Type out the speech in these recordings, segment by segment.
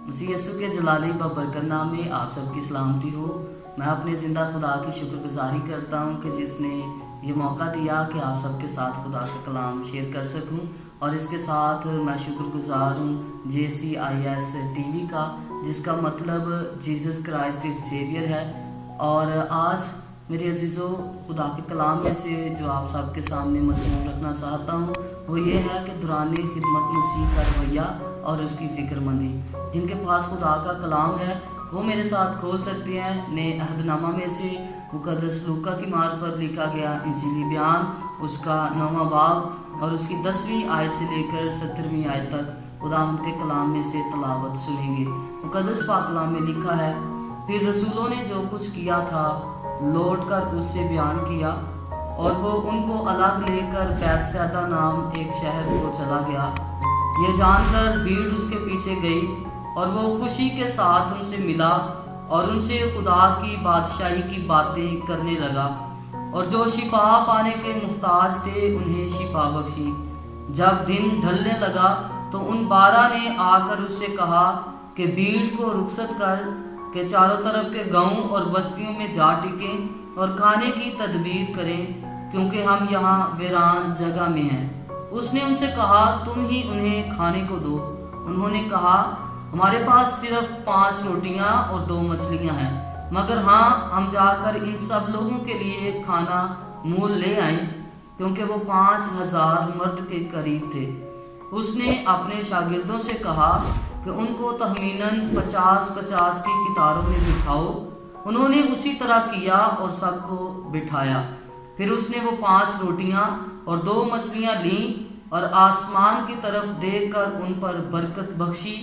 मसीह यीशु के जलाली व बरकत नाम में आप सबकी सलामती हो। मैं अपने ज़िंदा खुदा की शुक्रगुजारी करता हूँ कि जिसने ये मौका दिया कि आप सबके साथ खुदा का कलाम शेयर कर सकूँ। और इसके साथ मैं शुक्रगुजार हूँ JCIS TV का, जिसका मतलब जीसस क्राइस्ट इज सेवियर है। और आज मेरे अजीज़ों, खुदा के कलाम में से जो आप सबके सामने मज़मून रखना चाहता हूँ वो ये है कि दौराने खिदमत मसीह का रवैया और उसकी फ़िक्रमंदी। जिनके पास खुदा का कलाम है वो मेरे साथ खोल सकते हैं। नए अहदनामा में से मुक़द्दस लूका की मार्फत लिखा गया इंजीली बयान, उसका 9वां बाब और उसकी 10वीं आयत से लेकर 17वीं आयत तक खुदावंद के कलाम में से तलावत सुनेंगे। मुक़द्दस पाक कलाम में लिखा है, फिर रसूलों ने जो कुछ किया था लौट कर उससे बयान किया, और वो उनको अलग लेकर बैतसैदा नाम एक शहर को चला गया। ये जानकर भीड़ उसके पीछे गई और वो खुशी के साथ उनसे मिला और उनसे खुदा की बादशाही की बातें करने लगा, और जो शिफा पाने के मुख्ताज थे उन्हें शिफा बख्शी। जब दिन ढलने लगा तो उन 12 ने आकर उससे कहा कि भीड़ को रुखसत कर के चारों तरफ के गांवों और बस्तियों में जा टिकें और खाने की तदबीर करें, क्योंकि हम यहाँ वीरान जगह में हैं। उसने उनसे कहा, तुम ही उन्हें खाने को दो। उन्होंने कहा, हमारे पास सिर्फ 5 रोटियां और 2 मछलियां हैं, मगर हाँ, हम जाकर इन सब लोगों के लिए खाना मूल ले आए, क्योंकि वो 5000 मर्द के करीब थे। उसने अपने शागिर्दों से कहा कि उनको तखमीनन 50-50 की कितारों में बिठाओ। उन्होंने उसी तरह किया और सबको बिठाया। फिर उसने वो 5 रोटियां और 2 मछलियां लीं और आसमान की तरफ देखकर उन पर बरकत बख्शी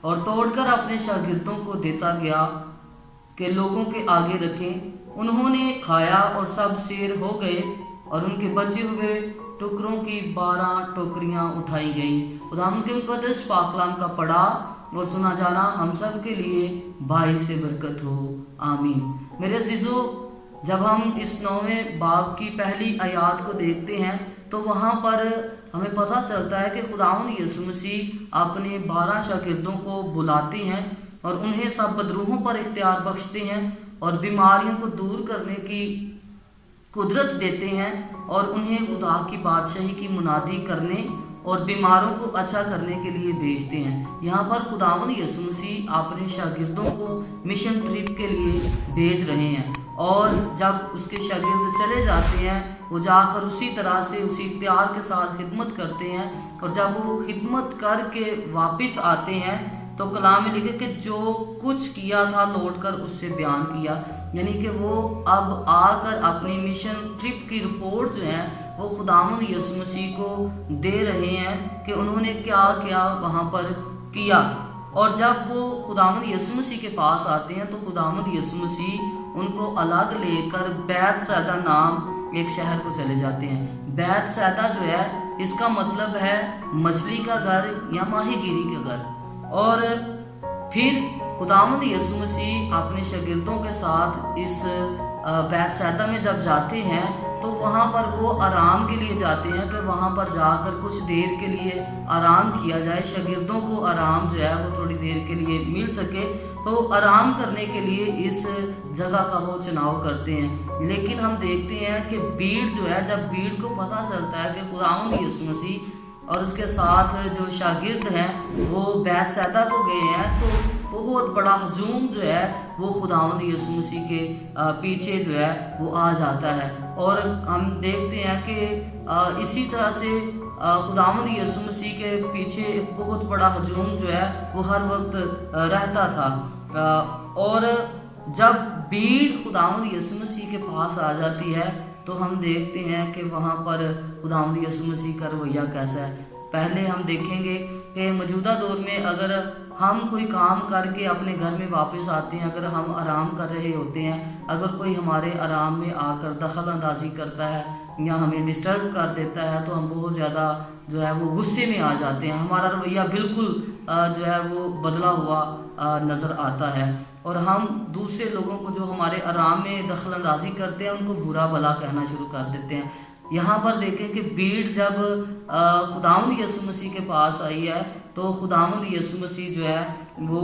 और तोड़कर अपने शागिर्दों को देता गया कि लोगों के आगे रखें। उन्होंने खाया और सब सेर हो गए, और उनके बचे हुए टुकड़ों की 12 टोकरियां उठाई गईं। खुदावंद के मुक़द्दस पाक कलाम का पढ़ा और सुना जाना हम सब के लिए भाई से बरकत हो, आमीन। मेरे अजीजों, जब हम इस 9वें बाब की पहली आयत को देखते हैं तो वहाँ पर हमें पता चलता है कि खुदावंद यीशु मसीह अपने 12 शागिर्दों को बुलाते हैं और उन्हें सब बदरूहों पर इख्तियार बख्शते हैं और बीमारियों को दूर करने की कुदरत देते हैं, और उन्हें खुदा की बादशाही की मुनादी करने और बीमारों को अच्छा करने के लिए भेजते हैं। यहाँ पर खुदावंद यीशु मसीह अपने शागिर्दों को मिशन ट्रिप के लिए भेज रहे हैं, और जब उसके शागिर्द चले जाते हैं वो जाकर उसी तरह से उसी इख्तियार के साथ खिदमत करते हैं, और जब वो खिदमत करके वापस आते हैं तो कलाम में लिखे कि जो कुछ किया था लौट कर उससे बयान किया। यानी कि वो अब आकर अपनी मिशन ट्रिप की रिपोर्ट जो है वो खुदावंद यीशु मसीह को दे रहे हैं कि उन्होंने क्या क्या वहाँ पर किया। और जब वो खुदावंद यीशु मसीह के पास आते हैं तो खुदावंद यीशु मसीह उनको अलग लेकर बैतसैदा नाम एक शहर को चले जाते हैं। बैतसैदा जो है इसका मतलब है मछली का घर या माहीगीरी का घर। और फिर खुदावंद यीशु मसीह अपने शागिर्दों के साथ इस बैतसैदा में जब जाते हैं तो वहाँ पर वो आराम के लिए जाते हैं कि वहाँ पर जाकर कुछ देर के लिए आराम किया जाए, शागिर्दों को आराम जो है वो थोड़ी देर के लिए मिल सके। तो आराम करने के लिए इस जगह का वो चुनाव करते हैं। लेकिन हम देखते हैं कि भीड़ जो है, जब भीड़ को पता चलता है कि खुदावंद यीशु मसीह और उसके साथ जो शागिर्द हैं वो बैतसैदा को गए हैं, तो बहुत बड़ा हजूम जो है वो खुदावंद यीशु मसीह के पीछे जो है वो आ जाता है। और हम देखते हैं कि इसी तरह से खुदावंद यीशु मसीह के पीछे एक बहुत बड़ा हजूम जो है वो हर वक्त रहता था। और जब भीड़ खुदावंद यीशु मसीह के पास आ जाती है तो हम देखते हैं कि वहाँ पर खुदावंद यीशु मसीह का रवैया कैसा है। पहले हम देखेंगे कि मौजूदा दौर में अगर हम कोई काम करके अपने घर में वापस आते हैं, अगर हम आराम कर रहे होते हैं, अगर कोई हमारे आराम में आकर दखल अंदाजी करता है या हमें डिस्टर्ब कर देता है तो हम बहुत ज़्यादा जो है वो गुस्से में आ जाते हैं। हमारा रवैया बिल्कुल जो है वो बदला हुआ नज़र आता है, और हम दूसरे लोगों को जो हमारे आराम में दखल अंदाजी करते हैं उनको बुरा भला कहना शुरू कर देते हैं। यहाँ पर देखें कि भीड़ जब खुदावंद यीशु मसीह के पास आई है तो खुदावंद यीशु मसीह जो है वो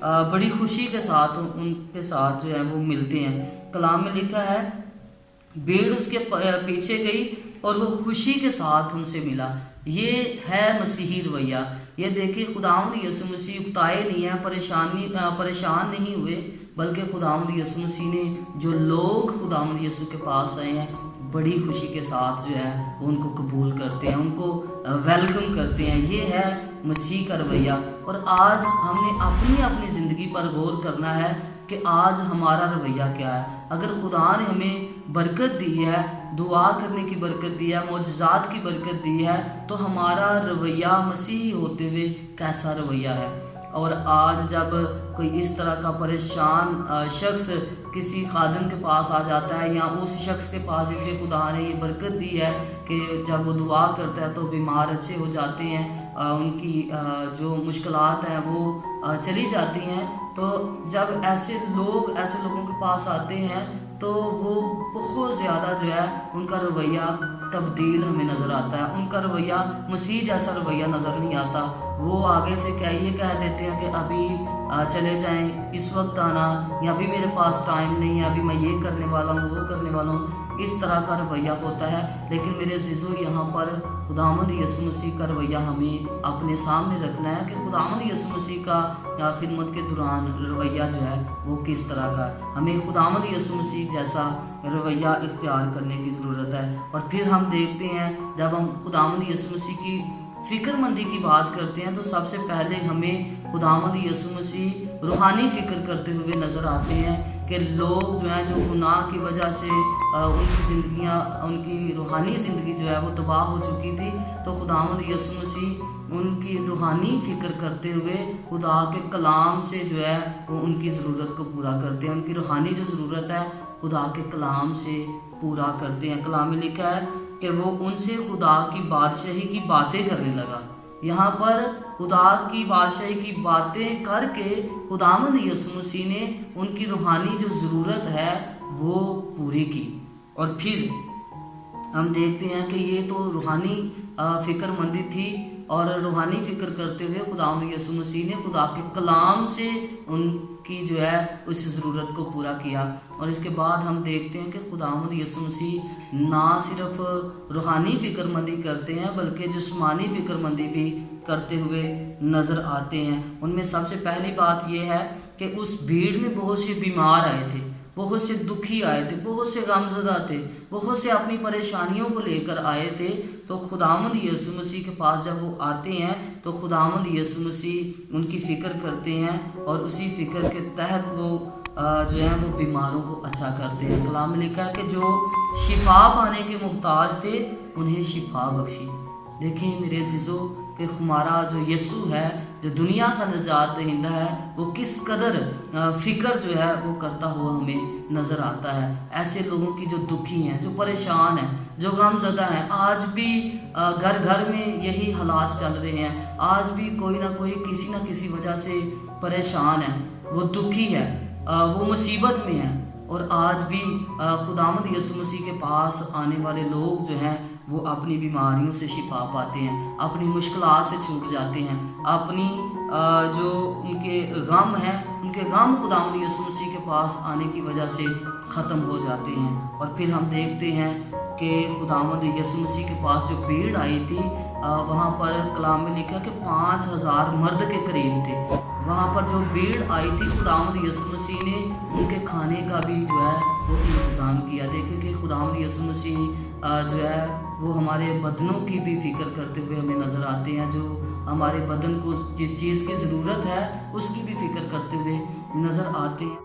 बड़ी खुशी के साथ उनके साथ जो है वो मिलते हैं। कलाम में लिखा है भीड़ उसके पीछे गई और वो खुशी के साथ उनसे मिला। ये है मसीही रवैया। ये देखिए खुदावंद यीशु मसीह उकताए नहीं है, परेशान नहीं हुए, बल्कि खुदावंद यीशु मसीह ने जो लोग खुदावंद यीशु के पास आए हैं बड़ी खुशी के साथ जो है उनको कबूल करते हैं, उनको वेलकम करते हैं। ये है मसीह का रवैया। और आज हमने अपनी अपनी ज़िंदगी पर गौर करना है कि आज हमारा रवैया क्या है। अगर खुदा ने हमें बरकत दी है, दुआ करने की बरकत दी है, मौजज़ात की बरकत दी है, तो हमारा रवैया मसीही होते हुए कैसा रवैया है। और आज जब कोई इस तरह का परेशान शख्स किसी खादिम के पास आ जाता है या उस शख्स के पास जिसे खुदा ने ये बरकत दी है कि जब वो दुआ करता है तो बीमार अच्छे हो जाते हैं, उनकी जो मुश्किलात हैं वो चली जाती हैं, तो जब ऐसे लोगों के पास आते हैं तो वो बहुत ज़्यादा जो है उनका रवैया तब्दील हमें नज़र आता है। उनका रवैया मसीह जैसा रवैया नज़र नहीं आता। वो आगे से ये कह देते हैं कि अभी चले जाएं, इस वक्त आना, या अभी मेरे पास टाइम नहीं है, अभी मैं ये करने वाला हूँ, वो करने वाला हूँ। इस तरह का रवैया होता है। लेकिन मेरे अज़ीज़ों, यहाँ पर खुदावंद यीशु मसीह का रवैया हमें अपने सामने रखना है कि खुदावंद यीशु मसीह का खिदमत के दौरान रवैया जो है वो किस तरह का है। हमें खुदावंद यीशु मसीह जैसा रवैया इख्तियार करने की ज़रूरत है। और फिर हम देखते हैं जब हम खुदावंद यीशु मसीह की फ़िक्रमंदी की बात करते हैं तो सबसे पहले हमें खुदावंद यीशु मसीह रूहानी फ़िक्र करते हुए नज़र आते हैं कि लोग जो हैं जो गुनाह की वजह से उनकी रूहानी ज़िंदगी जो है वो तबाह हो चुकी थी, तो खुदावंद यीशु मसीह उनकी रूहानी फ़िक्र करते हुए खुदा के कलाम से जो है वो उनकी ज़रूरत को पूरा करते हैं। उनकी रूहानी जो ज़रूरत है खुदा के कलाम से पूरा करते हैं। कलाम में लिखा है कि वो उनसे खुदा की बादशाही की बातें करने लगा। यहाँ पर खुदा की बादशाही की बातें करके खुदावंद यीशु मसीह ने उनकी रूहानी जो ज़रूरत है वो पूरी की। और फिर हम देखते हैं कि ये तो रूहानी फ़िक्रमंदी थी, और रूहानी फ़िक्र करते हुए खुदावंद यीशु मसीह ने खुदा के कलाम से उनकी जो है उस ज़रूरत को पूरा किया। और इसके बाद हम देखते हैं कि खुदावंद यीशु मसीह ना सिर्फ रूहानी फ़िक्रमंदी करते हैं बल्कि जिस्मानी फ़िक्रमंदी भी करते हुए नज़र आते हैं। उनमें सबसे पहली बात यह है कि उस भीड़ में बहुत से बीमार आए थे, बहुत से दुखी आए थे, बहुत से गमज़दा थे, बहुत से अपनी परेशानियों को लेकर आए थे। तो खुदावंद यीशु मसीह के पास जब वो आते हैं तो खुदावंद यीशु मसीह उनकी फ़िक्र करते हैं और उसी फ़िक्र के तहत वो जो है वो बीमारों को अच्छा करते हैं। कलाम में लिखा है कि जो शिफा पाने के मुहताज थे उन्हें शिफा बख्शी। देखिए मेरे अज़ीज़ों कि हमारा जो यीशु है, जो दुनिया का निजात दहिंदा है, वो किस कदर फ़िक्र जो है वो करता हुआ हमें नज़र आता है। ऐसे लोगों की जो दुखी हैं, जो परेशान हैं, जो गमज़दा हैं, आज भी घर घर में यही हालात चल रहे हैं। आज भी कोई ना कोई किसी न किसी वजह से परेशान है, वो दुखी है, वो मुसीबत में है। और आज भी खुदावंद यीशु मसीह के पास आने वाले लोग जो हैं वो अपनी बीमारियों से शिफा पाते हैं, अपनी मुश्किलात से छूट जाते हैं, अपनी जो उनके गम हैं उनके गम खुदावंद यीशु मसीह के पास आने की वजह से ख़त्म हो जाते हैं। और फिर हम देखते हैं कि खुदावंद यीशु मसीह के पास जो भीड़ आई थी वहाँ पर कलाम में लिखा कि 5000 मर्द के करीब थे। वहाँ पर जो भीड़ आई थी खुदावंद यीशु मसीह ने उनके खाने का भी जो है वो इंतज़ाम किया। देखिए कि खुदावंद यीशु मसीह जो है वो हमारे बदनों की भी फ़िक्र करते हुए हमें नज़र आते हैं। जो हमारे बदन को जिस चीज़ की ज़रूरत है उसकी भी फ़िक्र करते हुए नज़र आते हैं।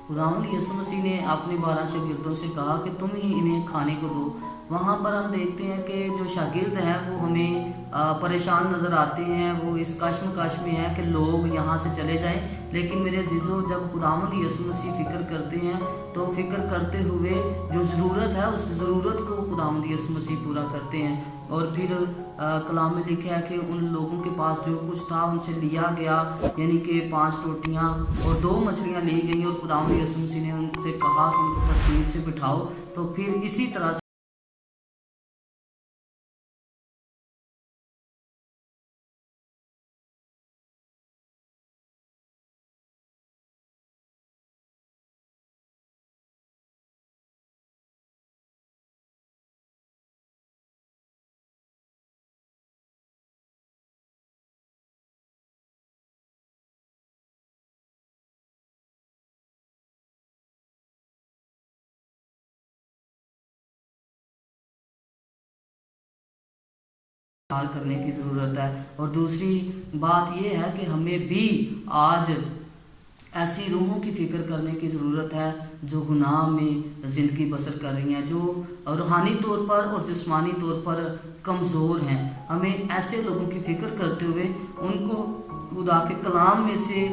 खुदावंद यीशु मसीह ने अपने 12 शागिर्दों से कहा कि तुम ही इन्हें खाने को दो। वहाँ पर हम देखते हैं कि जो शागिर्द हैं वो हमें परेशान नज़र आते हैं, वो इस कश्मकश में है कि लोग यहाँ से चले जाएं। लेकिन मेरे अज़ीज़ों, जब खुदावंद यीशु मसीह फ़िक्र करते हैं तो फ़िक्र करते हुए जो ज़रूरत है उस ज़रूरत को खुदावंद यीशु मसीह पूरा करते हैं। और फिर कलाम में लिखा है कि उन लोगों के पास जो कुछ था उनसे लिया गया, यानी कि 5 रोटियां और 2 मछलियां ली गई और खुदावंद यीशु मसीह ने उनसे कहा कि उनको तरतीब से बिठाओ। तो फिर इसी तरह کرنے کی ضرورت ہے۔ اور دوسری بات یہ ہے کہ ہمیں بھی آج ایسی روحوں کی فکر کرنے کی ضرورت ہے جو گناہ میں زندگی بسر کر رہی ہیں، جو روحانی طور پر اور جسمانی طور پر کمزور ہیں۔ ہمیں ایسے لوگوں کی فکر کرتے ہوئے ان کو خدا کے کلام میں سے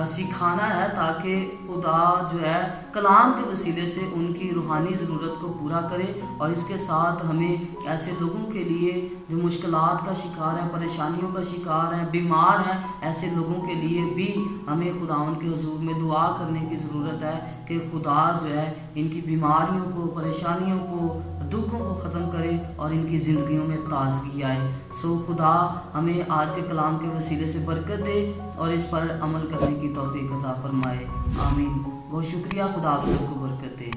سکھانا ہے، تاکہ خدا جو ہے کلام کے وسیلے سے ان کی روحانی ضرورت کو پورا کرے۔ اور اس کے ساتھ ہمیں ایسے لوگوں کے لیے جو مشکلات کا شکار ہیں، پریشانیوں کا شکار ہیں، بیمار ہیں، ایسے لوگوں کے لیے بھی ہمیں خداوند کے حضور میں دعا کرنے کی ضرورت ہے کہ خدا جو ہے ان کی بیماریوں کو، پریشانیوں کو، دکھوں کو ختم کرے اور ان کی زندگیوں میں تازگی آئے۔ خدا ہمیں آج کے کلام کے وسیلے سے برکت دے اور اس پر عمل کرنے کی توفیق عطا فرمائے، آمین۔ بہت شکریہ، خدا آپ سب کو برکت دے۔